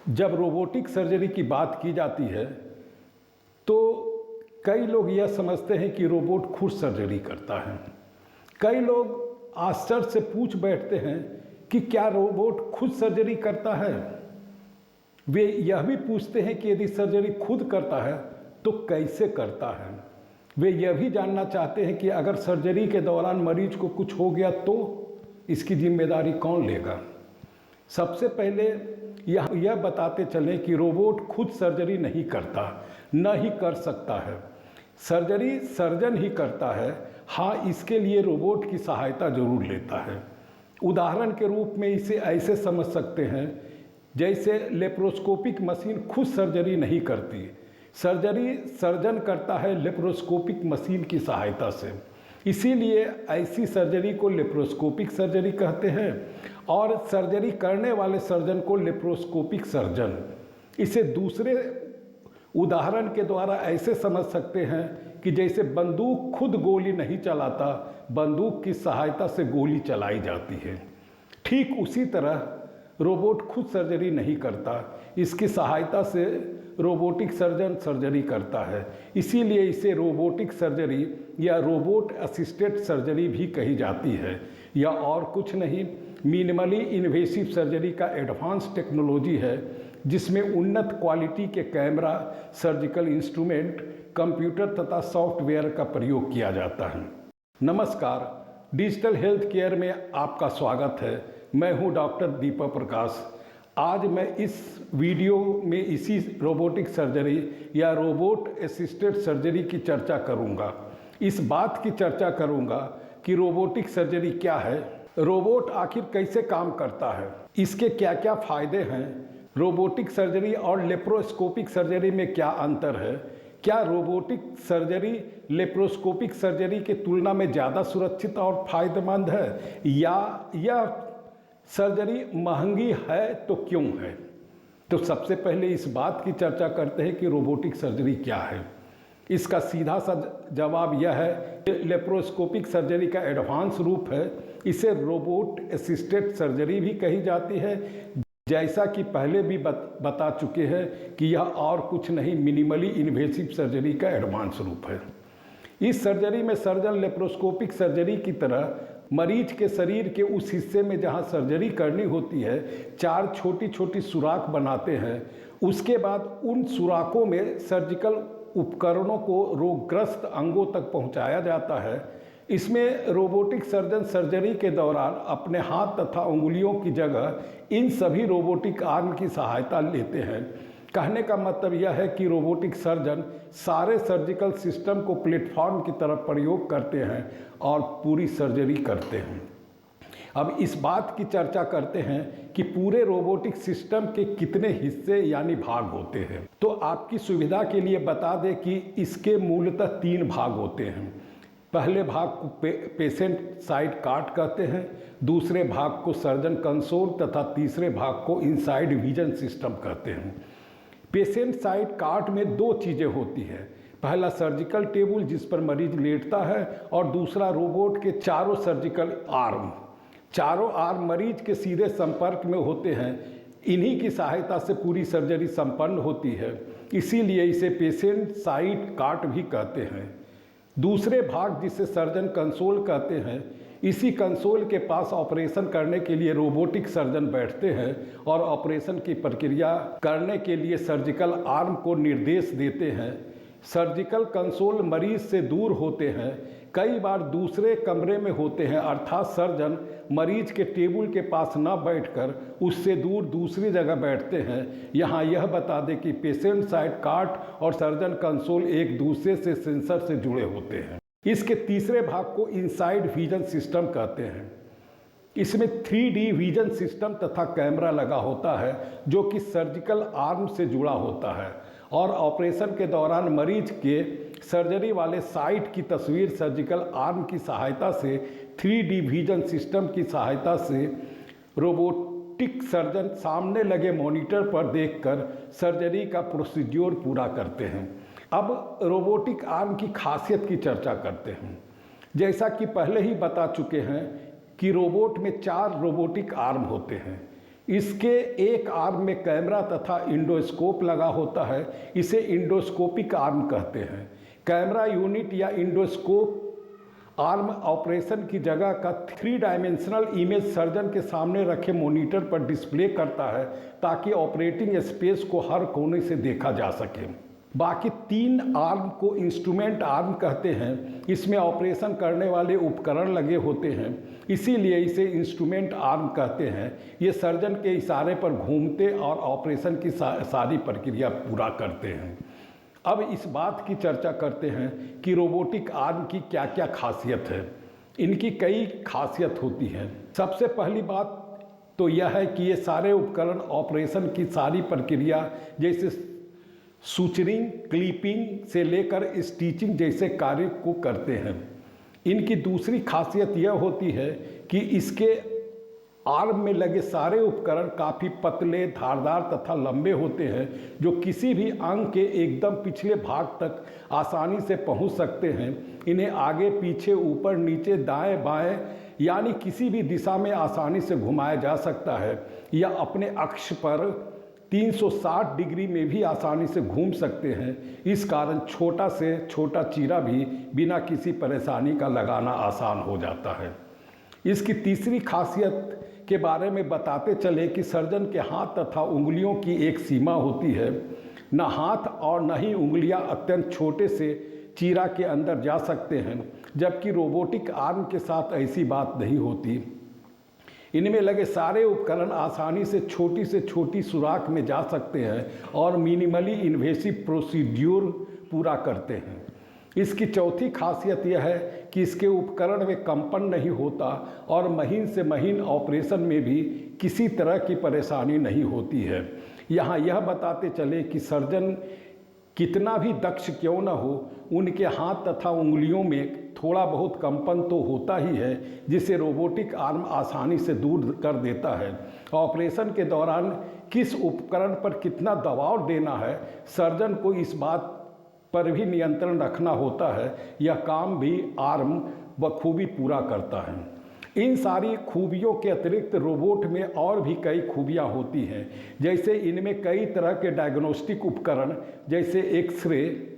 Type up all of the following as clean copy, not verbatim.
जब robotic surgery की बात की जाती है तो कई लोग यह समझते हैं कि रोबोट खुद सर्जरी करता है। कई लोग आश्चर्य से पूछ बैठते हैं कि क्या रोबोट खुद सर्जरी करता है। वे यह भी पूछते हैं कि यदि सर्जरी खुद करता है तो कैसे करता है। वे यह भी जानना चाहते हैं कि अगर सर्जरी के दौरान मरीज को कुछ हो गया तो इसकी जिम्मेदारी कौन लेगा। सबसे पहले यह बताते चलें कि रोबोट खुद सर्जरी नहीं करता, न ही कर सकता है। सर्जरी सर्जन ही करता है। हाँ, इसके लिए रोबोट की सहायता जरूर लेता है। उदाहरण के रूप में इसे ऐसे समझ सकते हैं जैसे लेप्रोस्कोपिक मशीन खुद सर्जरी नहीं करती, सर्जरी सर्जन करता है लेप्रोस्कोपिक मशीन की सहायता से। इसीलिए ऐसी सर्जरी को लेप्रोस्कोपिक सर्जरी कहते हैं और सर्जरी करने वाले सर्जन को लेप्रोस्कोपिक सर्जन। इसे दूसरे उदाहरण के द्वारा ऐसे समझ सकते हैं कि जैसे बंदूक खुद गोली नहीं चलाता, बंदूक की सहायता से गोली चलाई जाती है। ठीक उसी तरह रोबोट खुद सर्जरी नहीं करता, इसकी सहायता से रोबोटिक सर्जन सर्जरी करता है। इसीलिए इसे रोबोटिक सर्जरी या रोबोट असिस्टेड सर्जरी भी कही जाती है। यह और कुछ नहीं, मिनिमली इन्वेसिव सर्जरी का एडवांस टेक्नोलॉजी है जिसमें उन्नत क्वालिटी के कैमरा, सर्जिकल इंस्ट्रूमेंट, कंप्यूटर तथा सॉफ्टवेयर का प्रयोग किया जाता है। नमस्कार, डिजिटल हेल्थ केयर में आपका स्वागत है। मैं हूं डॉक्टर दीपक प्रकाश। आज मैं इस वीडियो में इसी रोबोटिक सर्जरी या रोबोट असिस्टेड सर्जरी की चर्चा करूंगा। इस बात की चर्चा करूंगा कि रोबोटिक सर्जरी क्या है, रोबोट आखिर कैसे काम करता है, इसके क्या क्या फायदे हैं, रोबोटिक सर्जरी और लेप्रोस्कोपिक सर्जरी में क्या अंतर है, क्या रोबोटिक सर्जरी लेप्रोस्कोपिक सर्जरी की तुलना में ज़्यादा सुरक्षित और फायदेमंद है, या यह सर्जरी महंगी है तो क्यों है। तो सबसे पहले इस बात की चर्चा करते हैं कि रोबोटिक सर्जरी क्या है। इसका सीधा सा जवाब यह है कि लेप्रोस्कोपिक सर्जरी का एडवांस रूप है। इसे रोबोट असिस्टेड सर्जरी भी कही जाती है। जैसा कि पहले भी बता चुके हैं कि यह और कुछ नहीं, मिनिमली इन्वेसिव सर्जरी का एडवांस रूप है। इस सर्जरी में सर्जन लेप्रोस्कोपिक सर्जरी की तरह मरीज के शरीर के उस हिस्से में जहां सर्जरी करनी होती है 4 छोटी छोटी सुराख बनाते हैं। उसके बाद उन सुराखों में सर्जिकल उपकरणों को रोगग्रस्त अंगों तक पहुंचाया जाता है। इसमें रोबोटिक सर्जन सर्जरी के दौरान अपने हाथ तथा उंगलियों की जगह इन सभी रोबोटिक आर्म की सहायता लेते हैं। कहने का मतलब यह है कि रोबोटिक सर्जन सारे सर्जिकल सिस्टम को प्लेटफॉर्म की तरफ प्रयोग करते हैं और पूरी सर्जरी करते हैं। अब इस बात की चर्चा करते हैं कि पूरे रोबोटिक सिस्टम के कितने हिस्से यानी भाग होते हैं। तो आपकी सुविधा के लिए बता दें कि इसके मूलतः 3 भाग होते हैं। पहले भाग को पेशेंट साइड कार्ट कहते हैं, दूसरे भाग को सर्जन कंसोल तथा तीसरे भाग को इनसाइड विजन सिस्टम कहते हैं। पेशेंट साइड कार्ट में 2 चीज़ें होती हैं। पहला सर्जिकल टेबल जिस पर मरीज लेटता है और दूसरा रोबोट के चारों सर्जिकल आर्म। चारों आर्म मरीज के सीधे संपर्क में होते हैं। इन्हीं की सहायता से पूरी सर्जरी संपन्न होती है। इसीलिए इसे पेशेंट साइड कार्ट भी कहते हैं। दूसरे भाग जिसे सर्जन कंसोल कहते हैं, इसी कंसोल के पास ऑपरेशन करने के लिए रोबोटिक सर्जन बैठते हैं और ऑपरेशन की प्रक्रिया करने के लिए सर्जिकल आर्म को निर्देश देते हैं। सर्जिकल कंसोल मरीज से दूर होते हैं, कई बार दूसरे कमरे में होते हैं, अर्थात सर्जन मरीज के टेबल के पास न बैठकर उससे दूर दूसरी जगह बैठते हैं। यहाँ यह बता दें कि पेशेंट साइड कार्ट और सर्जन कंसोल एक दूसरे से सेंसर से जुड़े होते हैं। इसके तीसरे भाग को इनसाइड विजन सिस्टम कहते हैं। इसमें 3D विजन सिस्टम तथा कैमरा लगा होता है जो कि सर्जिकल आर्म से जुड़ा होता है और ऑपरेशन के दौरान मरीज के सर्जरी वाले साइट की तस्वीर सर्जिकल आर्म की सहायता से 3D विजन सिस्टम की सहायता से रोबोटिक सर्जन सामने लगे मॉनिटर पर देखकर सर्जरी का प्रोसीड्योर पूरा करते हैं। अब रोबोटिक आर्म की खासियत की चर्चा करते हैं। जैसा कि पहले ही बता चुके हैं कि रोबोट में 4 रोबोटिक आर्म होते हैं। इसके एक आर्म में कैमरा तथा इंडोस्कोप लगा होता है। इसे इंडोस्कोपिक आर्म कहते हैं। कैमरा यूनिट या इंडोस्कोप आर्म ऑपरेशन की जगह का 3 डायमेंशनल इमेज सर्जन के सामने रखे मॉनिटर पर डिस्प्ले करता है ताकि ऑपरेटिंग स्पेस को हर कोने से देखा जा सके। बाकी 3 आर्म को इंस्ट्रूमेंट आर्म कहते हैं। इसमें ऑपरेशन करने वाले उपकरण लगे होते हैं, इसीलिए इसे इंस्ट्रूमेंट आर्म कहते हैं। ये सर्जन के इशारे पर घूमते और ऑपरेशन की सारी प्रक्रिया पूरा करते हैं। अब इस बात की चर्चा करते हैं कि रोबोटिक आर्म की क्या क्या खासियत है। इनकी कई खासियत होती हैं। सबसे पहली बात तो यह है कि ये सारे उपकरण ऑपरेशन की सारी प्रक्रिया जैसे सूचरिंग, क्लिपिंग से लेकर स्टिचिंग जैसे कार्य को करते हैं। इनकी दूसरी खासियत यह होती है कि इसके आर्म में लगे सारे उपकरण काफ़ी पतले, धारदार तथा लंबे होते हैं, जो किसी भी अंग के एकदम पिछले भाग तक आसानी से पहुंच सकते हैं। इन्हें आगे, पीछे, ऊपर, नीचे, दाएं, बाएं यानी किसी भी दिशा में आसानी से घुमाया जा सकता है या अपने अक्ष पर 360 डिग्री में भी आसानी से घूम सकते हैं। इस कारण छोटा से छोटा चीरा भी बिना किसी परेशानी का लगाना आसान हो जाता है। इसकी तीसरी खासियत के बारे में बताते चले कि सर्जन के हाथ तथा उंगलियों की एक सीमा होती है। न हाथ और न ही उंगलियां अत्यंत छोटे से चीरा के अंदर जा सकते हैं, जबकि रोबोटिक आर्म के साथ ऐसी बात नहीं होती। इनमें लगे सारे उपकरण आसानी से छोटी सुराख में जा सकते हैं और मिनिमली इन्वेसिव प्रोसीड्यूर पूरा करते हैं। इसकी चौथी खासियत यह है कि इसके उपकरण में कंपन नहीं होता और महीन से महीन ऑपरेशन में भी किसी तरह की परेशानी नहीं होती है। यहाँ यह बताते चले कि सर्जन कितना भी दक्ष क्यों न हो, उनके हाथ तथा उंगलियों में थोड़ा बहुत कंपन तो होता ही है, जिसे रोबोटिक आर्म आसानी से दूर कर देता है। ऑपरेशन के दौरान किस उपकरण पर कितना दबाव देना है, सर्जन को इस बात पर भी नियंत्रण रखना होता है। यह काम भी आर्म बखूबी पूरा करता है। इन सारी खूबियों के अतिरिक्त रोबोट में और भी कई खूबियां होती हैं, जैसे इनमें कई तरह के डायग्नोस्टिक उपकरण जैसे एक्सरे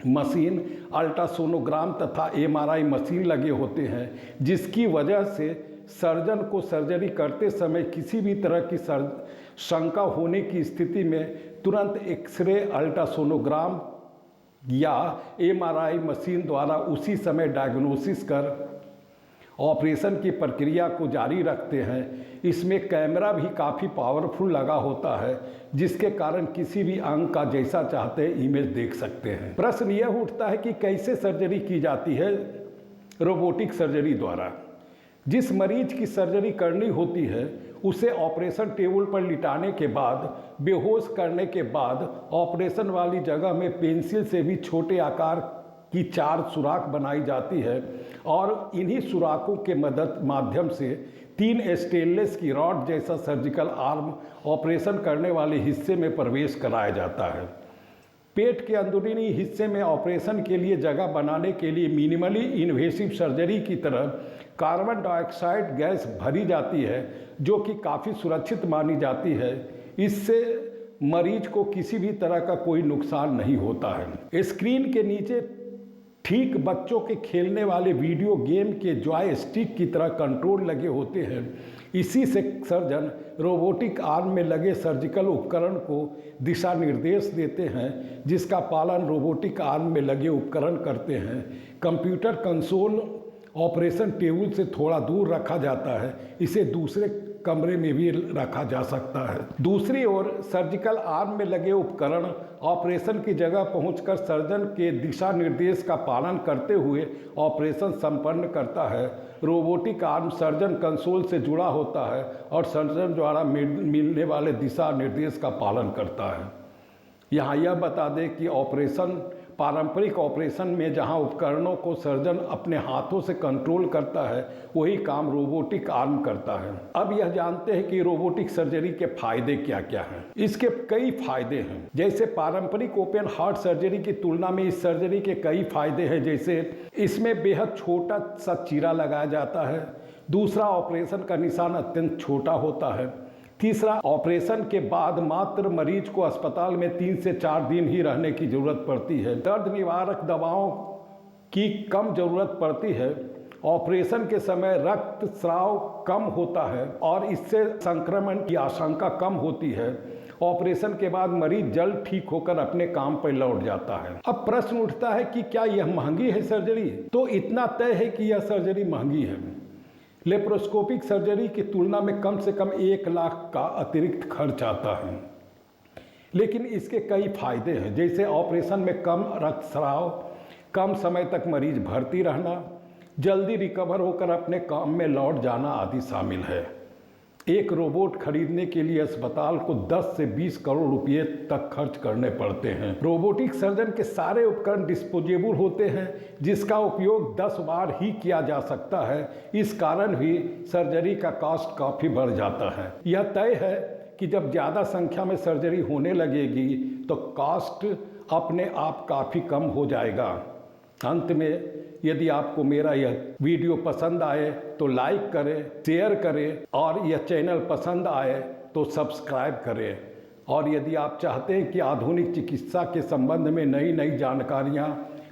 मशीन, अल्ट्रासोनोग्राम तथा MRI मशीन लगे होते हैं, जिसकी वजह से सर्जन को सर्जरी करते समय किसी भी तरह की शंका होने की स्थिति में तुरंत एक्सरे, अल्ट्रासोनोग्राम या MRI मशीन द्वारा उसी समय डायग्नोसिस कर ऑपरेशन की प्रक्रिया को जारी रखते हैं। इसमें कैमरा भी काफ़ी पावरफुल लगा होता है, जिसके कारण किसी भी अंग का जैसा चाहते हैं इमेज देख सकते हैं। प्रश्न यह उठता है कि कैसे सर्जरी की जाती है रोबोटिक सर्जरी द्वारा। जिस मरीज की सर्जरी करनी होती है उसे ऑपरेशन टेबल पर लिटाने के बाद, बेहोश करने के बाद ऑपरेशन वाली जगह में पेंसिल से भी छोटे आकार की 4 सुराख बनाई जाती है और इन्हीं सुराखों के माध्यम से 3 स्टेनलेस की रॉड जैसा सर्जिकल आर्म ऑपरेशन करने वाले हिस्से में प्रवेश कराया जाता है। पेट के अंदरूनी हिस्से में ऑपरेशन के लिए जगह बनाने के लिए मिनिमली इन्वेसिव सर्जरी की तरह कार्बन डाइऑक्साइड गैस भरी जाती है, जो कि काफ़ी सुरक्षित मानी जाती है। इससे मरीज को किसी भी तरह का कोई नुकसान नहीं होता है। स्क्रीन के नीचे ठीक बच्चों के खेलने वाले वीडियो गेम के जॉयस्टिक की तरह कंट्रोल लगे होते हैं। इसी से सर्जन रोबोटिक आर्म में लगे सर्जिकल उपकरण को दिशा निर्देश देते हैं, जिसका पालन रोबोटिक आर्म में लगे उपकरण करते हैं। कंप्यूटर कंसोल ऑपरेशन टेबल से थोड़ा दूर रखा जाता है, इसे दूसरे कमरे में भी रखा जा सकता है। दूसरी ओर सर्जिकल आर्म में लगे उपकरण ऑपरेशन की जगह पहुंचकर सर्जन के दिशा निर्देश का पालन करते हुए ऑपरेशन संपन्न करता है। रोबोटिक आर्म सर्जन कंसोल से जुड़ा होता है और सर्जन द्वारा मिलने वाले दिशा निर्देश का पालन करता है। यहाँ यह बता दें कि पारंपरिक ऑपरेशन में जहां उपकरणों को सर्जन अपने हाथों से कंट्रोल करता है, वही काम रोबोटिक आर्म करता है। अब यह जानते हैं कि रोबोटिक सर्जरी के फायदे क्या क्या हैं। इसके कई फायदे हैं। जैसे पारंपरिक ओपन हार्ट सर्जरी की तुलना में इस सर्जरी के कई फायदे हैं, जैसे इसमें बेहद छोटा सा चीरा लगाया जाता है। दूसरा, ऑपरेशन का निशान अत्यंत छोटा होता है। तीसरा, ऑपरेशन के बाद मात्र मरीज को अस्पताल में 3 से 4 दिन ही रहने की ज़रूरत पड़ती है। दर्द निवारक दवाओं की कम ज़रूरत पड़ती है। ऑपरेशन के समय रक्त स्राव कम होता है और इससे संक्रमण की आशंका कम होती है। ऑपरेशन के बाद मरीज जल्द ठीक होकर अपने काम पर लौट जाता है। अब प्रश्न उठता है कि क्या यह महंगी है सर्जरी? तो इतना तय है कि यह सर्जरी महंगी है। लेप्रोस्कोपिक सर्जरी की तुलना में कम से कम 1 लाख का अतिरिक्त खर्च आता है, लेकिन इसके कई फायदे हैं, जैसे ऑपरेशन में कम रक्तस्राव, कम समय तक मरीज भर्ती रहना, जल्दी रिकवर होकर अपने काम में लौट जाना आदि शामिल है। एक रोबोट खरीदने के लिए अस्पताल को 10 से 20 करोड़ रुपए तक खर्च करने पड़ते हैं। रोबोटिक सर्जन के सारे उपकरण डिस्पोजेबल होते हैं, जिसका उपयोग 10 बार ही किया जा सकता है। इस कारण भी सर्जरी का कॉस्ट काफ़ी बढ़ जाता है। यह तय है कि जब ज़्यादा संख्या में सर्जरी होने लगेगी तो कॉस्ट अपने आप काफ़ी कम हो जाएगा। अंत में, यदि आपको मेरा यह वीडियो पसंद आए तो लाइक करें, शेयर करें और यह चैनल पसंद आए तो सब्सक्राइब करें। और यदि आप चाहते हैं कि आधुनिक चिकित्सा के संबंध में नई नई जानकारियाँ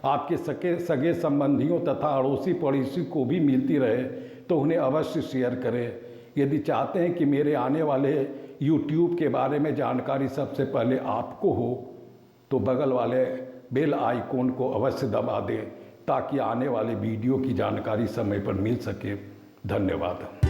आपके सगे संबंधियों तथा अड़ोसी पड़ोसी को भी मिलती रहे तो उन्हें अवश्य शेयर करें। यदि चाहते हैं कि मेरे आने वाले YouTube के बारे में जानकारी सबसे पहले आपको हो तो बगल वाले बेल आइकॉन को अवश्य दबा दें ताकि आने वाले वीडियो की जानकारी समय पर मिल सके। धन्यवाद।